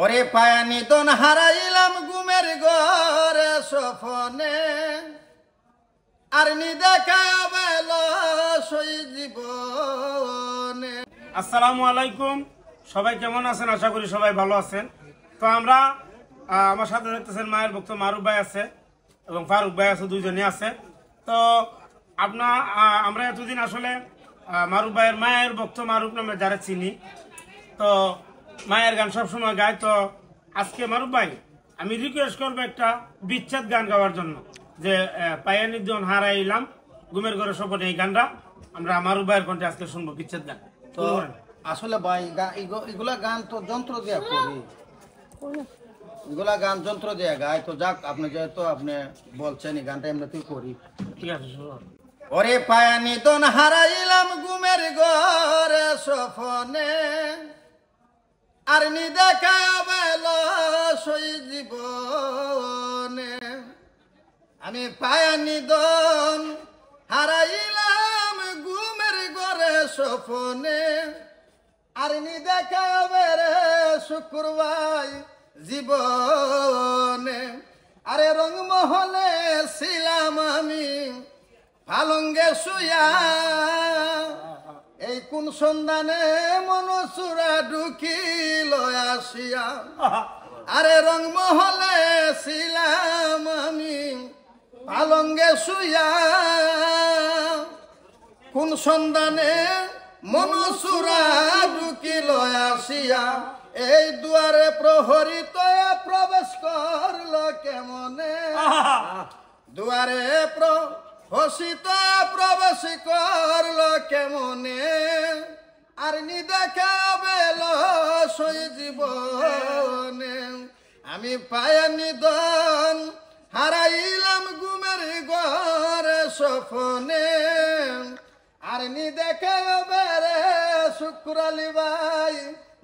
ওরে পায়ানি দন হারাইলাম ঘুমের ঘরে সফনে আর নি দেখায় বেল সই জীবনে। আসসালামু আলাইকুম, সবাই কেমন আছেন? আশা করি সবাই ভালো আছেন। তো আমরা আমার সাথে দেখতেছেন মায়ের ভক্ত মারুফ ভাই আছে এবং ফারুক ভাই আছে, দুইজনই আছে। তো আমরা এতদিন আসলে মারুফ ভাইয়ের মায়ের ভক্ত মারুফ নামে যারা চিনি, তো মায়ের গান সবসময় গায়। তো আজকে মারুফ ভাই আমি রিকোয়েস্ট করবো একটা বিচ্ছেদ গান গাওয়ার জন্য, যে পায়ানি জন হারাইলাম ঘুমের ঘরে সপনে। এই গানটা আমরা মারুফ ভাইয়ের কণ্ঠে আজকে শুনবো, বিচ্ছেদ গান। তো আসলে ভাই এগুলা গান তো যন্ত্র দিয়া করি, এগুলা গান যন্ত্র দিয়া গায়। তো যাক, আপনি যেহেতু আপনি বলছেন এই গানটা এমনিতেই করি, ঠিক আছে। ওরে পায়ানি দন হারাইলাম ঘুমের ঘরে সফনে আর নি দেখায় বেল সই জীবনে। আমি পায়ানি দন হারাইলাম ঘুমের ঘরে সফনে আর নি দেখায় বেরে শুক্রবার জীবনে। আরে রংমহলে ছিলাম আমি পালঙ্গে শুয়া, এই কোন সন্ধানে মনসুরা ঢুকিল আসিয়া। আরে রংমহলে ছিলাম আমি পালঙ্গে শুয়া, কোন সন্ধানে মনসুরা ঢুকিল আসিয়া। এই দুয়ারে প্রহরিত প্রবেশ করল কেমনে, দুয়ারে হসিত প্রবেশ করল কেমনে আর নি দেখা বেল সই জীবনে। আমি পায়ানি দন হারাইলাম ঘুমের ঘরে সফনে আর নি দেখা বেরে শুক্রালি ভাই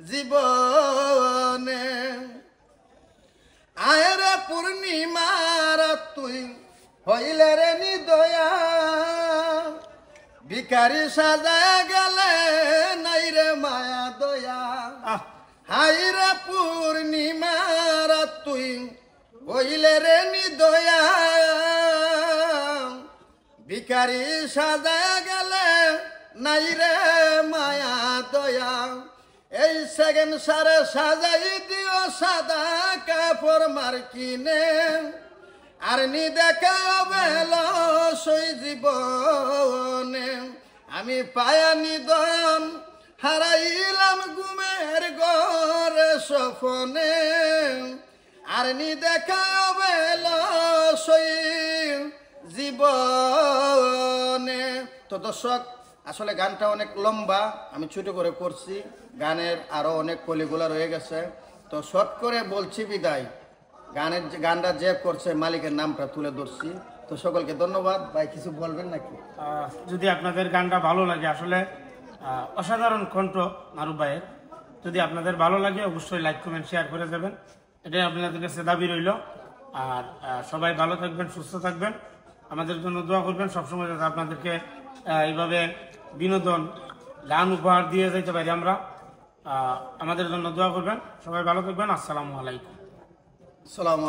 জীবনে। আয়রে পূর্ণিমার তুই হইলে রে নিদয়া, ভিখারি সাজায় গেলে নাই রে মায়া দয়া। হাই রে পূর্ণিমার তুই হইলে রে নিদয়া, ভিখারি সাজায় গেলে নাই রে মায়া দয়া। এই সেকেন্ড সারে সাজাই দিও সাদা কাপড় মার্কিনে আর নি দেখা বেল সই জীবনে। আমি পায়ানি দন হারাইলাম ঘুমের ঘরে সফনে আর নি দেখা বেল সই জীবনে। তো দর্শক, আসলে গানটা অনেক লম্বা, আমি ছোট করে করছি, গানের আরো অনেক কলিগুলা রয়ে গেছে। তো শর্ট করে বলছি বিদায়। গানটা যে করছে মালিকের নামটা তুলে ধরছি। তো সকলকে ধন্যবাদ। ভাই কিছু বলবেন নাকি? যদি আপনাদের গানটা ভালো লাগে, আসলে অসাধারণ কণ্ঠ মারুফ ভাইয়ের, যদি আপনাদের ভালো লাগে অবশ্যই লাইক কমেন্ট শেয়ার করে যাবেন, এটাই আপনাদের কাছে দাবি রইল। আর সবাই ভালো থাকবেন, সুস্থ থাকবেন, আমাদের জন্য দোয়া করবেন সবসময়, যাতে আপনাদেরকে এইভাবে বিনোদন গান উপহার দিয়ে যাইতে পারি আমরা। আমাদের জন্য দোয়া করবেন, সবাই ভালো থাকবেন। আসসালামু আলাইকুম। সালাম।